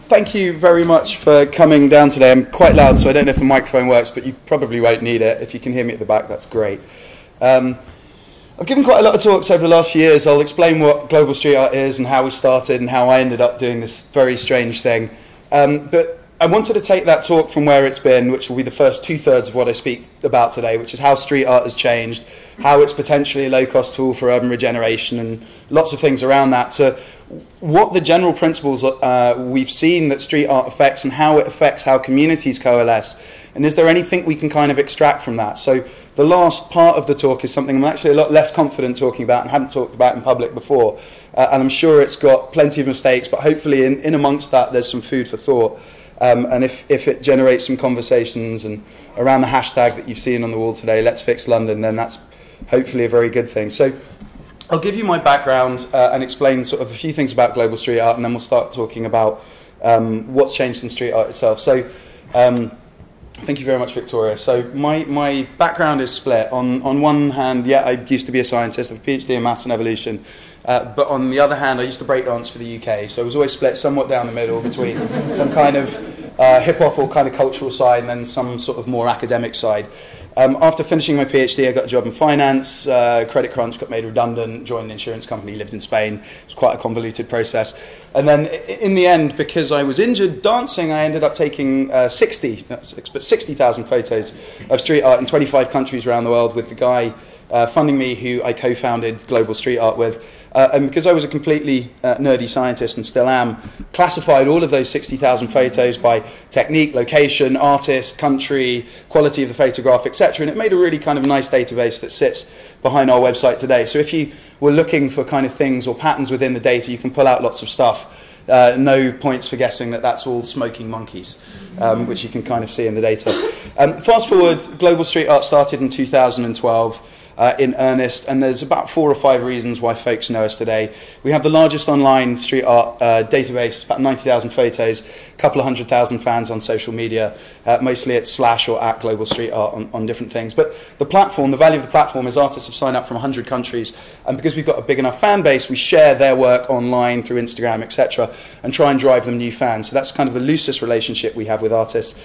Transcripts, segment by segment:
Thank you very much for coming down today. I'm quite loud, so I don't know if the microphone works, but you probably won't need it. If you can hear me at the back, that's great. I've given quite a lot of talks over the last few years. I'll explain what global street art is and how we started and how I ended up doing this very strange thing. But I wanted to take that talk from where it's been, which will be the first two-thirds of what I speak about today, which is how street art has changed, how it's potentially a low-cost tool for urban regeneration and lots of things around that, to what the general principles we've seen that street art affects and how it affects how communities coalesce. And is there anything we can kind of extract from that? So the last part of the talk is something I'm actually a lot less confident talking about and haven't talked about in public before. And I'm sure it's got plenty of mistakes, but hopefully in amongst that there's some food for thought. And if it generates some conversations and around the hashtag that you've seen on the wall today, Let's Fix London, then that's hopefully a very good thing. So I'll give you my background and explain sort of a few things about global street art, and then we'll start talking about what's changed in street art itself. So thank you very much, Victoria. So my background is split. On one hand, yeah, I used to be a scientist, I have a PhD in maths and evolution. But on the other hand, I used to breakdance for the UK, so I was always split somewhat down the middle between some kind of hip-hop or kind of cultural side and then some sort of more academic side. After finishing my PhD, I got a job in finance, credit crunch, got made redundant, joined an insurance company, lived in Spain. It was quite a convoluted process. And then in the end, because I was injured dancing, I ended up taking 60,000 photos of street art in 25 countries around the world with the guy funding me who I co-founded Global Street Art with. And because I was a completely nerdy scientist and still am, classified all of those 60,000 photos by technique, location, artist, country, quality of the photograph, etc. And it made a really kind of nice database that sits behind our website today. So if you were looking for kind of things or patterns within the data, you can pull out lots of stuff. No points for guessing that that's all smoking monkeys, which you can kind of see in the data. Fast forward, Global Street Art started in 2012. In earnest, and there's about 4 or 5 reasons why folks know us today. We have the largest online street art database, about 90,000 photos, a couple of 100,000 fans on social media. Mostly it's / or at Global Street Art on different things. But the platform, the value of the platform is artists have signed up from 100 countries, and because we've got a big enough fan base, we share their work online through Instagram, etc., and try and drive them new fans. So that's kind of the loosest relationship we have with artists.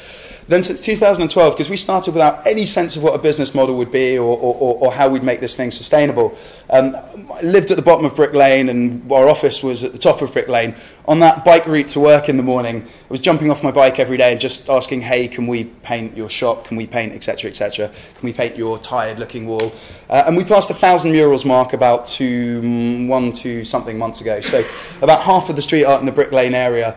Then since 2012, because we started without any sense of what a business model would be or how we'd make this thing sustainable, I lived at the bottom of Brick Lane and our office was at the top of Brick Lane. On that bike route to work in the morning, I was jumping off my bike every day and just asking, hey, can we paint your shop? Can we paint, etc., etc.? Can we paint your tired-looking wall? And we passed the 1,000 murals mark about 2 something months ago. So about half of the street art in the Brick Lane area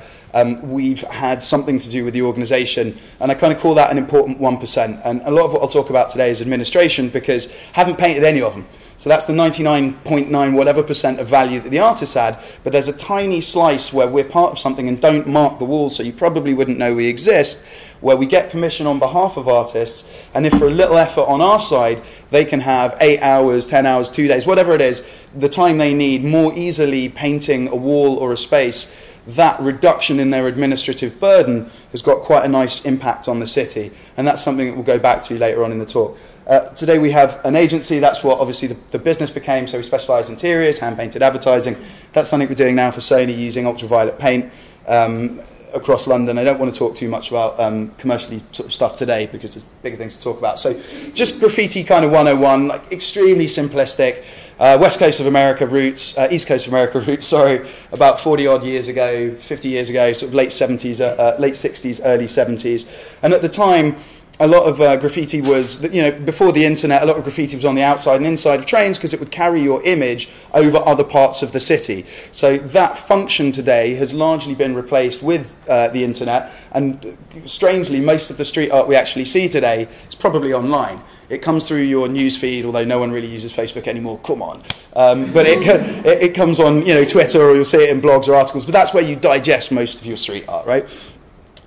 we've had something to do with the organisation, and I kind of call that an important 1%. And a lot of what I'll talk about today is administration, because I haven't painted any of them. So that's the 99.9 whatever % of value that the artists had, but there's a tiny slice where we're part of something and don't mark the wall, so you probably wouldn't know we exist, where we get permission on behalf of artists, and if for a little effort on our side, they can have 8 hours, 10 hours, 2 days, whatever it is, the time they need more easily painting a wall or a space. That reduction in their administrative burden has got quite a nice impact on the city, and that's something that we'll go back to later on in the talk. Today we have an agency. That's what obviously the business became, so we specialise in interiors, hand-painted advertising. That's something we're doing now for Sony using ultraviolet paint across London. I don't want to talk too much about commercially sort of stuff today because there's bigger things to talk about. So just graffiti kind of 101, like extremely simplistic. West Coast of America roots, East Coast of America roots, sorry, about 40 odd years ago, 50 years ago, sort of late 60s, early 70s. And at the time, a lot of graffiti was, before the internet, a lot of graffiti was on the outside and inside of trains because it would carry your image over other parts of the city. So that function today has largely been replaced with the internet, and strangely, most of the street art we actually see today is probably online. It comes through your news feed, although no one really uses Facebook anymore. Come on, but it comes on Twitter, or you'll see it in blogs or articles. But that's where you digest most of your street art, right?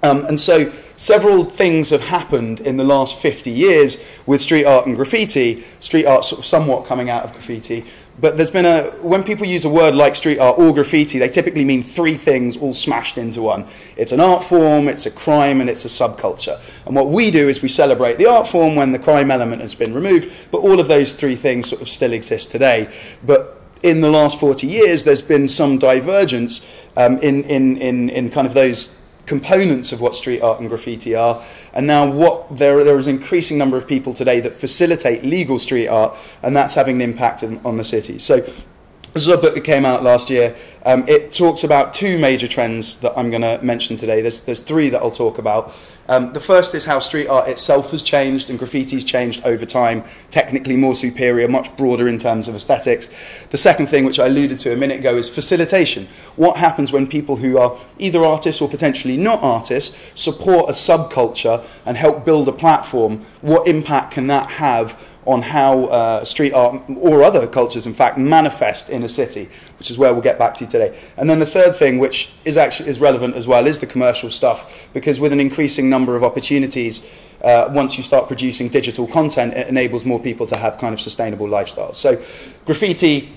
And so several things have happened in the last 50 years with street art and graffiti. Street art sort of somewhat coming out of graffiti. But there's been when people use a word like street art or graffiti, they typically mean three things all smashed into one. It's an art form, it's a crime, and it's a subculture. And what we do is we celebrate the art form when the crime element has been removed, but all of those three things sort of still exist today. But in the last 40 years, there's been some divergence in kind of those components of what street art and graffiti are, and now there is an increasing number of people today that facilitate legal street art, and that's having an impact on the city. So this is a book that came out last year. It talks about two major trends that I'm going to mention today. There's three that I'll talk about. The first is how street art itself has changed and graffiti's changed over time, technically more superior, much broader in terms of aesthetics. The second thing, which I alluded to a minute ago, is facilitation. What happens when people who are either artists or potentially not artists support a subculture and help build a platform? What impact can that have on how street art or other cultures, in fact, manifest in a city, which is where we'll get back to today. And then the third thing, which is relevant as well, is the commercial stuff, because with an increasing number of opportunities, once you start producing digital content, it enables more people to have kind of sustainable lifestyles. So graffiti,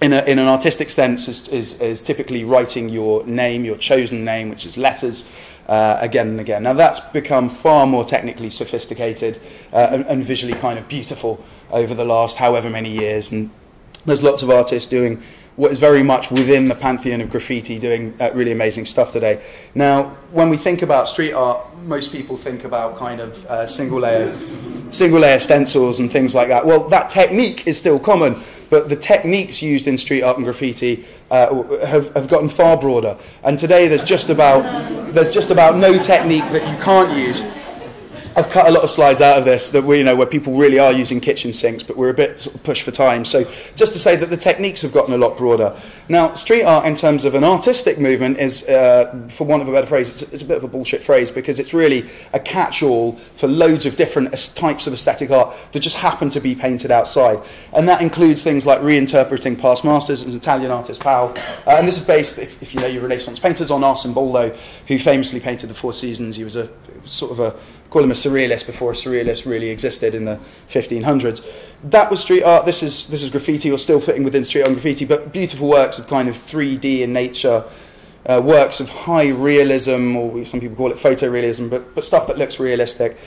in an artistic sense, is typically writing your name, your chosen name, which is letters, again and again. Now that's become far more technically sophisticated and visually kind of beautiful over the last however many years, and there's lots of artists doing what is very much within the pantheon of graffiti, doing really amazing stuff today. Now, when we think about street art, most people think about kind of single layer stencils and things like that. Well, that technique is still common, but the techniques used in street art and graffiti have gotten far broader. And today there's just about no technique that you can't use. I've cut a lot of slides out of this that where people really are using kitchen sinks, but we're a bit sort of pushed for time. So just to say that the techniques have gotten a lot broader. Now, street art in terms of an artistic movement is, for want of a better phrase, it's a bit of a bullshit phrase, because it's really a catch-all for loads of different types of aesthetic art that just happen to be painted outside. And that includes things like reinterpreting past masters, as Italian artist Pau. And this is based, if you know your Renaissance painters, on Arcimboldo, who famously painted the Four Seasons. He was call him a surrealist before a surrealist really existed in the 1500s. That was street art. This is graffiti, or still fitting within street art and graffiti, but beautiful works of kind of 3D in nature, works of high realism, or some people call it photorealism, but stuff that looks realistic.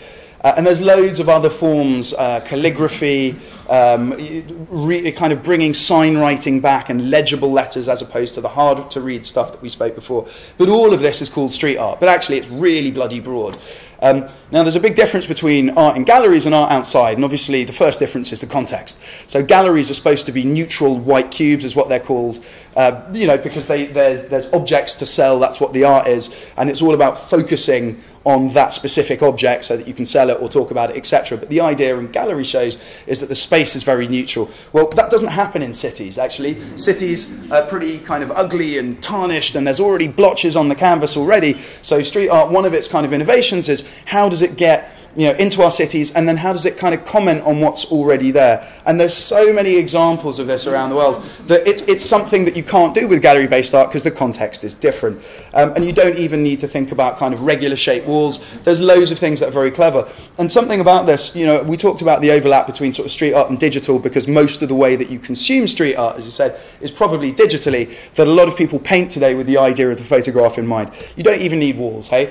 And there's loads of other forms, calligraphy, kind of bringing sign writing back and legible letters as opposed to the hard to read stuff that we spoke before. But all of this is called street art, but actually it's really bloody broad. Now there's a big difference between art in galleries and art outside, and obviously the first difference is the context. So galleries are supposed to be neutral white cubes, is what they're called, because there's objects to sell, that's what the art is, and it's all about focusing on that specific object so that you can sell it or talk about it, etc. But the idea in gallery shows is that the space is very neutral. Well, that doesn't happen in cities, actually. Cities are pretty kind of ugly and tarnished, and there's already blotches on the canvas already. So street art, one of its kind of innovations is how does it get into our cities, and then how does it kind of comment on what's already there? And there's so many examples of this around the world that it's something that you can't do with gallery-based art because the context is different. And you don't even need to think about kind of regular shaped walls. There's loads of things that are very clever. And something about this, we talked about the overlap between sort of street art and digital, because most of the way that you consume street art, as you said, is probably digitally, that a lot of people paint today with the idea of the photograph in mind. You don't even need walls, hey?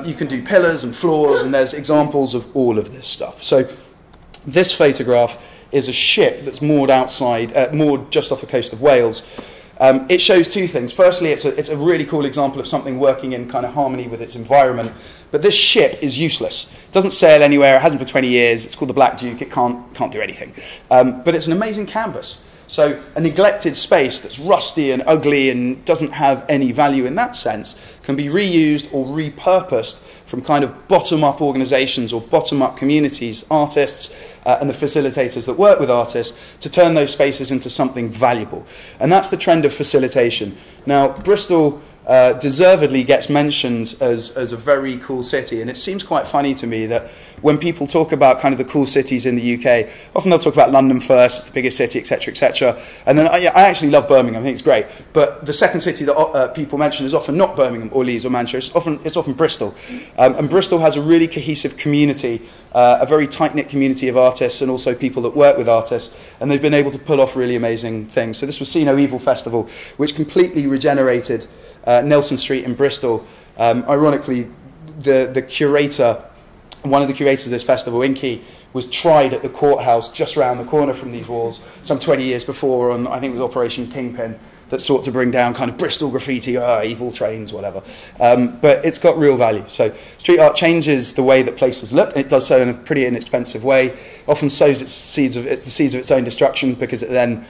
You can do pillars and floors, and there's examples of all of this stuff. So this photograph is a ship that's moored outside, moored just off the coast of Wales. It shows two things. Firstly, it's a really cool example of something working in kind of harmony with its environment. But this ship is useless. It doesn't sail anywhere. It hasn't for 20 years. It's called the Black Duke. It can't do anything. But it's an amazing canvas. So a neglected space that's rusty and ugly and doesn't have any value in that sense can be reused or repurposed from kind of bottom-up organizations or bottom-up communities, artists, and the facilitators that work with artists to turn those spaces into something valuable. And that's the trend of facilitation. Now, Bristol deservedly gets mentioned as a very cool city, and it seems quite funny to me that when people talk about kind of the cool cities in the UK, often they'll talk about London first, it's the biggest city, etc., and then I actually love Birmingham, I think it's great, but the second city that people mention is often not Birmingham or Leeds or Manchester, it's often Bristol, and Bristol has a really cohesive community, a very tight-knit community of artists and also people that work with artists, and they've been able to pull off really amazing things. So this was See No Evil Festival, which completely regenerated Nelson Street in Bristol. Ironically, the curator, one of the curators of this festival, Inky, was tried at the courthouse just around the corner from these walls some 20 years before on, I think it was Operation Kingpin, that sought to bring down kind of Bristol graffiti, evil trains, whatever. But it's got real value. So street art changes the way that places look, and it does so in a pretty inexpensive way. Often sows the seeds of its own destruction because it then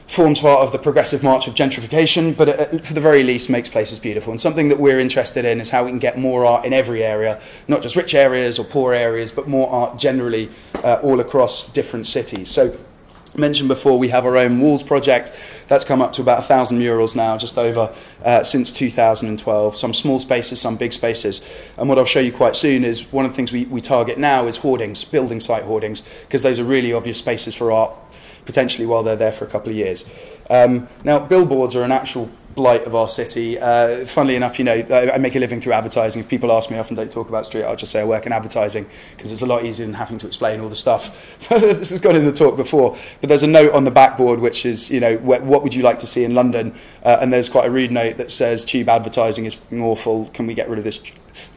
forms part of the progressive march of gentrification, but it, for the very least makes places beautiful. And something that we're interested in is how we can get more art in every area, not just rich areas or poor areas, but more art generally all across different cities. So I mentioned before we have our own walls project. That's come up to about 1,000 murals now, just over, since 2012. Some small spaces, some big spaces. And what I'll show you quite soon is one of the things we target now is hoardings, building site hoardings, because those are really obvious spaces for art, potentially while they're there for a couple of years. Now, billboards are an actual blight of our city. Funnily enough, you know, I make a living through advertising. If people ask me, I often don't talk about street art, I'll just say I work in advertising, because it's a lot easier than having to explain all the stuff. This has gone in the talk before, but there's a note on the backboard which is, you know, what would you like to see in London? And there's quite a rude note that says, tube advertising is awful, can we get rid of this?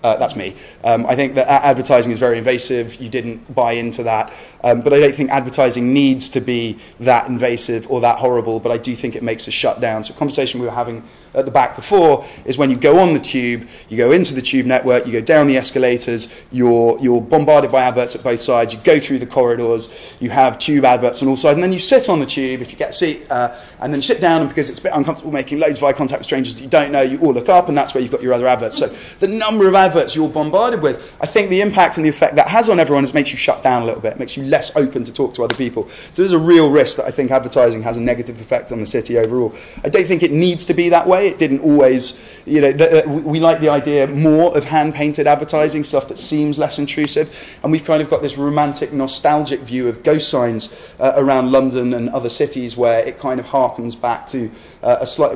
That's me. I think that advertising is very invasive. You didn't buy into that. But I don't think advertising needs to be that invasive or that horrible, but I do think it makes us shut down. So a conversation we were having at the back before is when you go on the tube, you go into the tube network, you go down the escalators, you're bombarded by adverts at both sides, you go through the corridors, you have tube adverts on all sides, and then you sit on the tube, if you get a seat, and then you sit down, and because it's a bit uncomfortable making loads of eye contact with strangers that you don't know, you all look up, and that's where you've got your other adverts. So the number of adverts you're bombarded with, I think the impact and the effect that has on everyone is it makes you shut down a little bit, it makes you less open to talk to other people. So there's a real risk that I think advertising has a negative effect on the city overall. I don't think it needs to be that way. It didn't always, you know, we like the idea more of hand-painted advertising, stuff that seems less intrusive, and we've kind of got this romantic, nostalgic view of ghost signs around London and other cities where it kind of harkens back to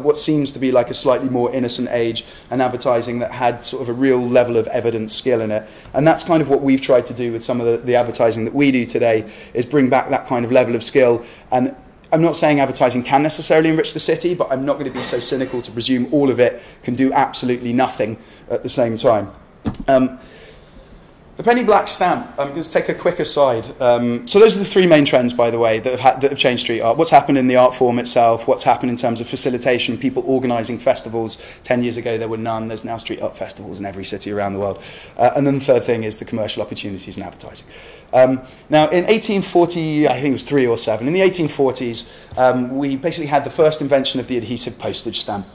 what seems to be like a slightly more innocent age, and advertising that had sort of a real level of evidence skill in it. And that's kind of what we've tried to do with some of the advertising that we do today, is bring back that kind of level of skill. And I'm not saying advertising can necessarily enrich the city, but I'm not going to be so cynical to presume all of it can do absolutely nothing at the same time. The penny black stamp, I'm going to take a quick aside. So those are the three main trends, by the way, that have changed street art. What's happened in the art form itself, what's happened in terms of facilitation, people organising festivals. 10 years ago there were none, there's now street art festivals in every city around the world. And then the third thing is the commercial opportunities in advertising. Now in 1840, I think it was 3 or 7, in the 1840s we basically had the first invention of the adhesive postage stamp.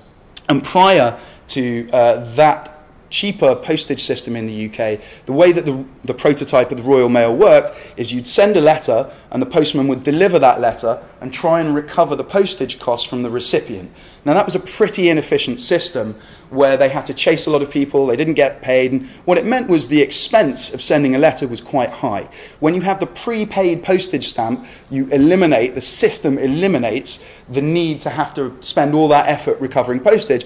And prior to that cheaper postage system in the UK, the way that the prototype of the Royal Mail worked is you'd send a letter and the postman would deliver that letter and try and recover the postage costs from the recipient. Now that was a pretty inefficient system where they had to chase a lot of people, they didn't get paid, and what it meant was the expense of sending a letter was quite high. When you have the prepaid postage stamp, the system eliminates the need to have to spend all that effort recovering postage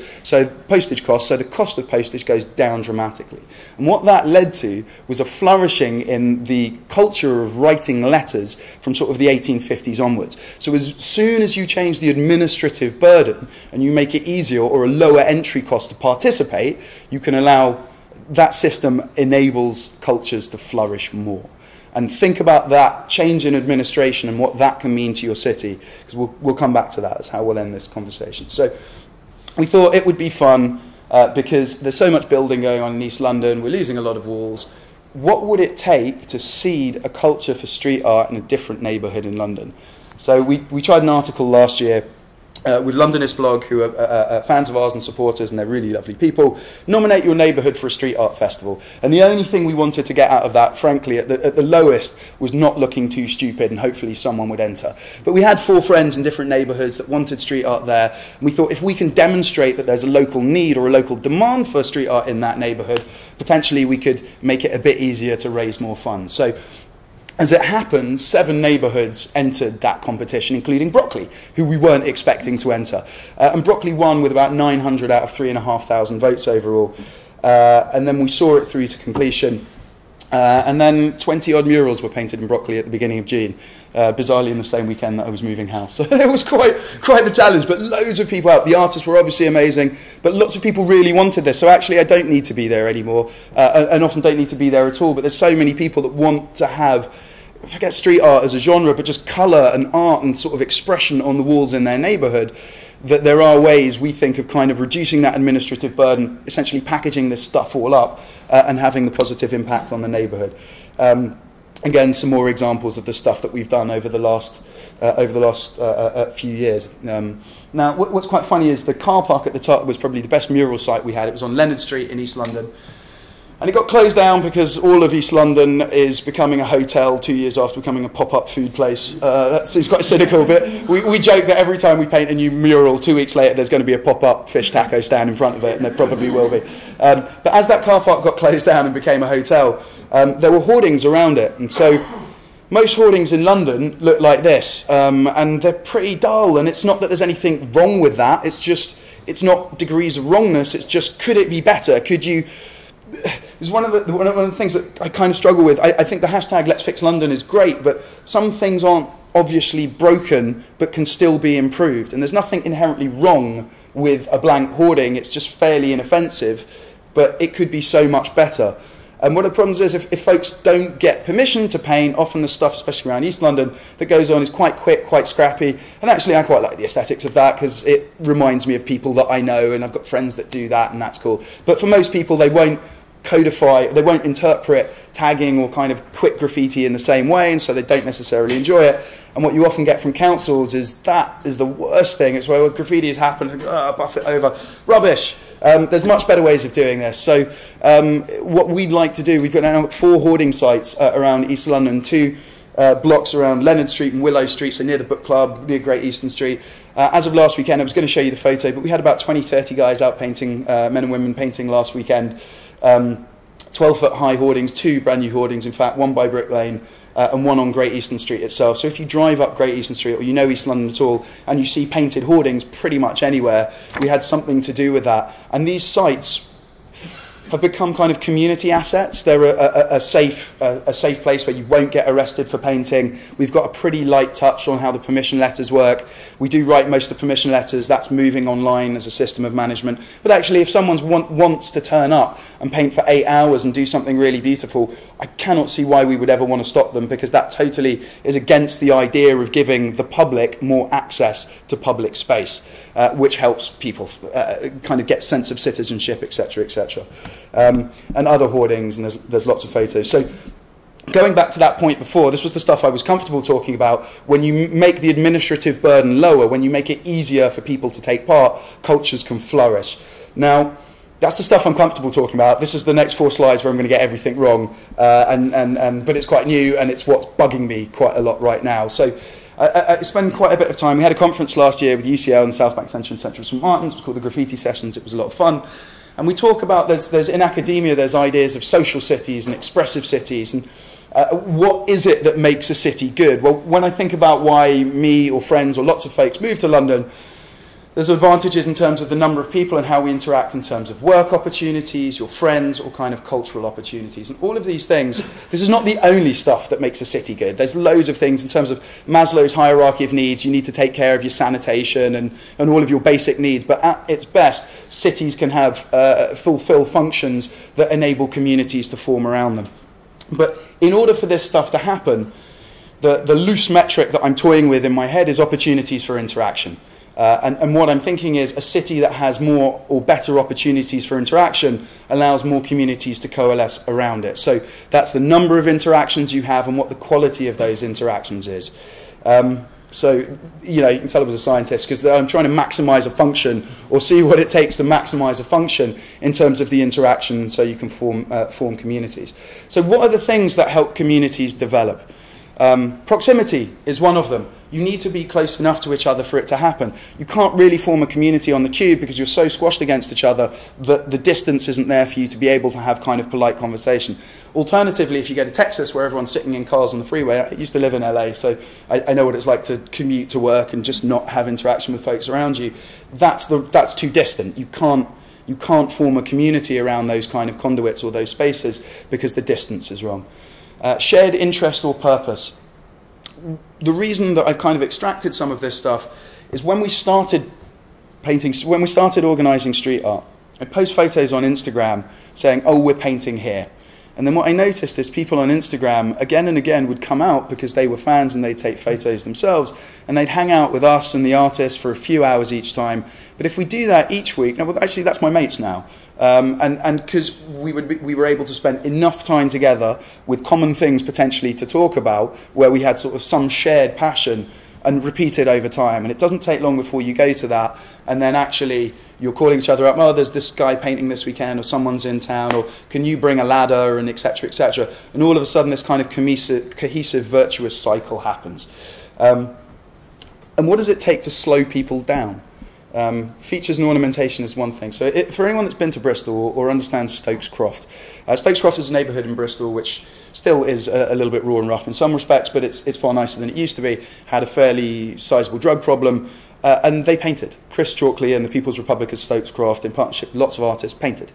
costs, so the cost of postage goes down dramatically. And what that led to was a flourishing in the culture of writing letters from sort of the 1850s onwards. So as soon as you change the administrative burden and you make it easier or a lower entry cost to participate, you can allow that system enables cultures to flourish more. And think about that change in administration and what that can mean to your city, because we'll come back to that. That's how we'll end this conversation. So we thought it would be fun because there's so much building going on in East London, we're losing a lot of walls. What would it take to seed a culture for street art in a different neighbourhood in London? So we tried an article last year with Londonist Blog, who are fans of ours and supporters, and they're really lovely people. Nominate your neighbourhood for a street art festival. And the only thing we wanted to get out of that, frankly, at the lowest, was not looking too stupid, and hopefully someone would enter. But we had 4 friends in different neighbourhoods that wanted street art there, and we thought if we can demonstrate that there's a local need or a local demand for street art in that neighbourhood, potentially we could make it a bit easier to raise more funds. So, as it happened, 7 neighbourhoods entered that competition, including Brockley, who we weren't expecting to enter. And Brockley won with about 900 out of 3,500 votes overall. And then we saw it through to completion. And then 20-odd murals were painted in Brockley at the beginning of June, bizarrely in the same weekend that I was moving house. So it was quite the challenge, but loads of people out. The artists were obviously amazing, but lots of people really wanted this. So actually I don't need to be there anymore, and often don't need to be there at all, but there's so many people that want to have, forget street art as a genre, but just colour and art and sort of expression on the walls in their neighbourhood, that there are ways, we think, of kind of reducing that administrative burden, essentially packaging this stuff all up and having the positive impact on the neighbourhood. Again, some more examples of the stuff that we've done over the last few years. Now, what's quite funny is the car park at the top was probably the best mural site we had. It was on Leonard Street in East London. And it got closed down because all of East London is becoming a hotel 2 years after becoming a pop-up food place. That seems quite cynical, but we joke that every time we paint a new mural, 2 weeks later there's going to be a pop-up fish taco stand in front of it, and there probably will be. But as that car park got closed down and became a hotel, there were hoardings around it. And so most hoardings in London look like this, and they're pretty dull, and it's not that there's anything wrong with that, it's not degrees of wrongness, it's just, could it be better? Could you... It's one of the things that I kind of struggle with. I think the hashtag Let's Fix London is great, but some things aren't obviously broken but can still be improved. And there's nothing inherently wrong with a blank hoarding. It's just fairly inoffensive, but it could be so much better. And one of the problems is if folks don't get permission to paint, often the stuff, especially around East London, that goes on is quite quick, quite scrappy. And actually I quite like the aesthetics of that because it reminds me of people that I know, and I've got friends that do that, and that's cool. But for most people, they won't codify, they won't interpret tagging or kind of quick graffiti in the same way, and so they don't necessarily enjoy it. And what you often get from councils is that is the worst thing. It's where graffiti has happened, buff it over. Rubbish. There's much better ways of doing this. So what we'd like to do, we've got now 4 hoarding sites around East London, 2 blocks around Leonard Street and Willow Street, so near the book club, near Great Eastern Street. As of last weekend, I was going to show you the photo, but we had about 20, 30 guys out painting, men and women painting last weekend. 12-foot high hoardings, 2 brand new hoardings, in fact, 1 by Brick Lane and 1 on Great Eastern Street itself. So if you drive up Great Eastern Street, or you know East London at all, and you see painted hoardings pretty much anywhere, we had something to do with that. And these sites have become kind of community assets. They're a safe place where you won't get arrested for painting. We've got a pretty light touch on how the permission letters work. We do write most of the permission letters. That's moving online as a system of management. But actually, if someone wants to turn up and paint for 8 hours and do something really beautiful, I cannot see why we would ever want to stop them, because that totally is against the idea of giving the public more access to public space, which helps people kind of get sense of citizenship, etc., etc. And other hoardings, and there's lots of photos. So going back to that point before, this was the stuff I was comfortable talking about. When you make the administrative burden lower, when you make it easier for people to take part, cultures can flourish. Now, that's the stuff I'm comfortable talking about. This is the next 4 slides where I'm going to get everything wrong, but it's quite new, and it's what's bugging me quite a lot right now. So I spend quite a bit of time. We had a conference last year with UCL and South Bank Centre and Central St Martin's. It was called the Graffiti Sessions. It was a lot of fun. And we talk about, there's in academia, there's ideas of social cities and expressive cities, and what is it that makes a city good? Well, when I think about why me or friends or lots of folks move to London, there's advantages in terms of the number of people and how we interact in terms of work opportunities, your friends, or kind of cultural opportunities. And all of these things, this is not the only stuff that makes a city good. There's loads of things in terms of Maslow's hierarchy of needs. You need to take care of your sanitation and all of your basic needs. But at its best, cities can have fulfill functions that enable communities to form around them. But in order for this stuff to happen, the loose metric that I'm toying with in my head is opportunities for interaction. And what I'm thinking is a city that has more or better opportunities for interaction allows more communities to coalesce around it. So that's the number of interactions you have and what the quality of those interactions is. So, you know, you can tell I was a scientist because I'm trying to maximize a function or see what it takes to maximize a function in terms of the interaction so you can form communities. So what are the things that help communities develop? Proximity is one of them. You need to be close enough to each other for it to happen. You can't really form a community on the tube because you're so squashed against each other that the distance isn't there for you to be able to have kind of polite conversation. Alternatively, if you go to Texas where everyone's sitting in cars on the freeway, I used to live in LA, so I know what it's like to commute to work and just not have interaction with folks around you. That's too distant. You can't form a community around those kind of conduits or those spaces because the distance is wrong. Shared interest or purpose. The reason that I've kind of extracted some of this stuff is when we started painting, when we started organising street art, I'd post photos on Instagram saying, oh, we're painting here. And then what I noticed is people on Instagram again and again would come out because they were fans and they'd take photos themselves and they'd hang out with us and the artists for a few hours each time. But if we do that each week, now, well, actually that's my mates now, and because we were able to spend enough time together with common things potentially to talk about where we had sort of some shared passion and repeated over time. And it doesn't take long before you go to that and then actually you're calling each other up, oh, there's this guy painting this weekend or someone's in town or can you bring a ladder and et cetera, et cetera. And all of a sudden this kind of cohesive virtuous cycle happens. And what does it take to slow people down? Features and ornamentation is one thing. So for anyone that's been to Bristol or understands Stokes Croft, Stokes Croft is a neighbourhood in Bristol which still is a little bit raw and rough in some respects, but it's far nicer than it used to be. Had a fairly sizable drug problem, and they painted. Chris Chalkley and the People's Republic of Stokes Croft, in partnership with lots of artists, painted.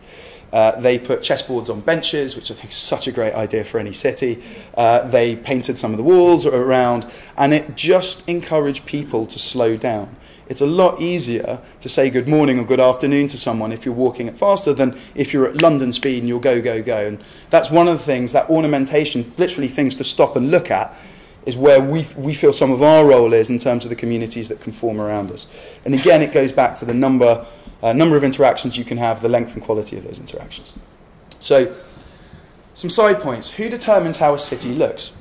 They put chessboards on benches, which I think is such a great idea for any city. They painted some of the walls around, and it just encouraged people to slow down. It's a lot easier to say good morning or good afternoon to someone if you're walking it faster than if you're at London speed and you'll go, go, go. And that's one of the things, that ornamentation, literally things to stop and look at, is where we feel some of our role is in terms of the communities that can form around us. And again, it goes back to the number of interactions you can have, the length and quality of those interactions. So, some side points. Who determines how a city looks?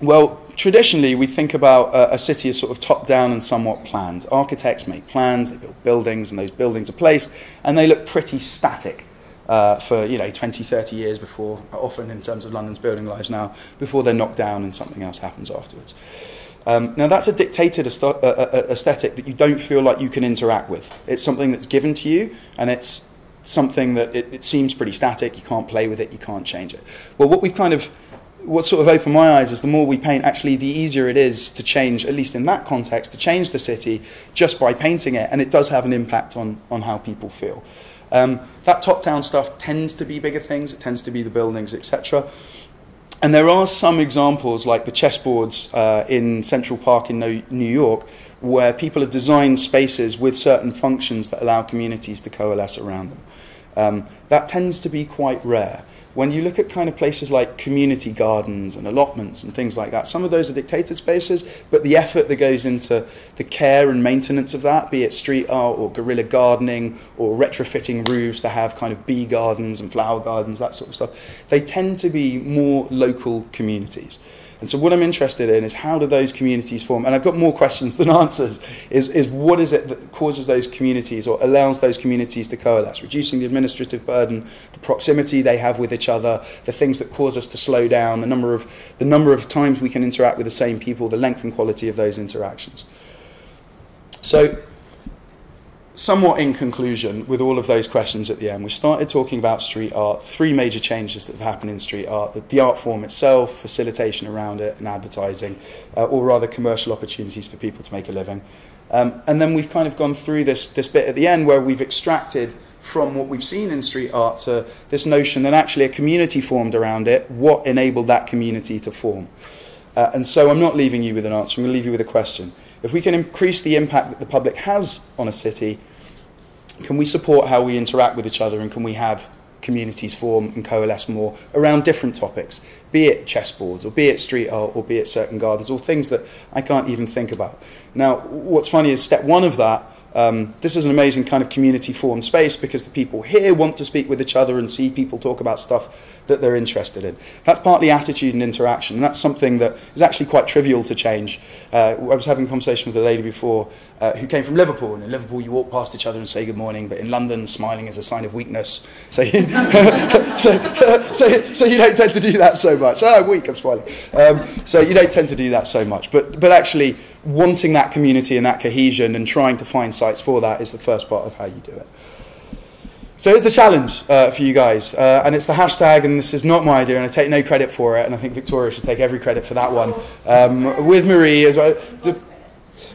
Well, traditionally, we think about a city as sort of top-down and somewhat planned. Architects make plans, they build buildings, and those buildings are placed, and they look pretty static for 20, 30 years before, often in terms of London's building lives now, before they're knocked down and something else happens afterwards. Now, that's a dictated aesthetic that you don't feel like you can interact with. It's something that's given to you, and it's something that it seems pretty static, you can't play with it, you can't change it. Well, what sort of opened my eyes is the more we paint, actually the easier it is to change, at least in that context, to change the city just by painting it, and it does have an impact on how people feel. That top-down stuff tends to be bigger things, it tends to be the buildings, etc. And there are some examples, like the chessboards in Central Park in New York, where people have designed spaces with certain functions that allow communities to coalesce around them. That tends to be quite rare. When you look at kind of places like community gardens and allotments and things like that, some of those are dictated spaces, but the effort that goes into the care and maintenance of that, be it street art or guerrilla gardening or retrofitting roofs to have kind of bee gardens and flower gardens, that sort of stuff, they tend to be more local communities. And so what I'm interested in is how do those communities form? And I've got more questions than answers, is what is it that causes those communities or allows those communities to coalesce? Reducing the administrative burden, the proximity they have with each other, the things that cause us to slow down, the number of times we can interact with the same people, the length and quality of those interactions. So, somewhat in conclusion, with all of those questions at the end, we started talking about street art, 3 major changes that have happened in street art: the art form itself, facilitation around it, and advertising, or rather commercial opportunities for people to make a living. And then we've kind of gone through this bit at the end where we've extracted from what we've seen in street art to this notion that actually a community formed around it, what enabled that community to form. And so I'm not leaving you with an answer, I'm going to leave you with a question. If we can increase the impact that the public has on a city, can we support how we interact with each other, and can we have communities form and coalesce more around different topics, be it chessboards, or be it street art, or be it certain gardens, or things that I can't even think about. Now, what's funny is step 1 of that This is an amazing kind of community forum space because the people here want to speak with each other and see people talk about stuff that they're interested in. That's partly attitude and interaction, and that's something that is actually quite trivial to change. I was having a conversation with a lady before who came from Liverpool, and in Liverpool you walk past each other and say good morning, but in London smiling is a sign of weakness, so you, so you don't tend to do that so much. Oh, I'm weak, I'm smiling. So you don't tend to do that so much, but actually wanting that community and that cohesion and trying to find sites for that is the first part of how you do it. So here's the challenge for you guys, and it's the hashtag, and this is not my idea, and I take no credit for it, and I think Victoria should take every credit for that one, with Marie as well.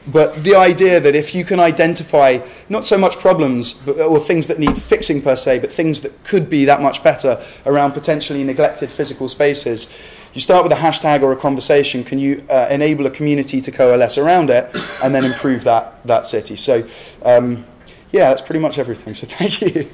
But the idea that if you can identify not so much problems or things that need fixing per se, but things that could be that much better around potentially neglected physical spaces, you start with a hashtag or a conversation, can you enable a community to coalesce around it and then improve that city? So yeah, that's pretty much everything, so thank you.